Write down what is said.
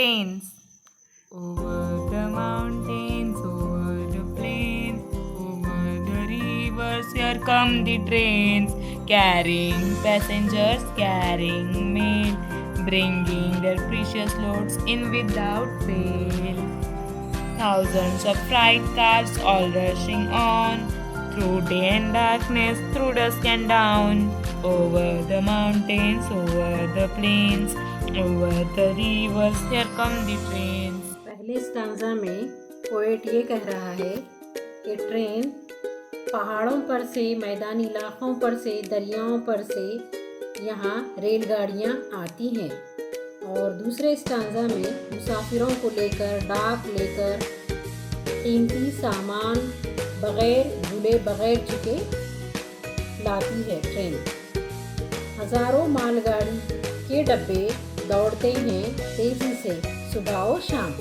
trains. Over the mountains, over the plains, over the rivers, here come the trains, carrying passengers, carrying mail, bringing their precious loads in without fail. Thousands of freight cars all rushing on, through day and darkness, through dusk and dawn, over the mountains, over the plains, over the rivers, here come the trains. पहले stanza में poet ये कह रहा है कि train पहाड़ों पर से, मैदानी इलाकों पर से, दरियाओं पर से यहाँ रेलगाड़ियाँ आती हैं। और दूसरे स्टांजा में मुसाफिरों को लेकर, डाक लेकर, कीमती सामान बग़ैर भूले बग़ैर चुके लाती है ट्रेन। हज़ारों मालगाड़ी के डब्बे दौड़ते हैं तेज़ी से सुबह और शाम।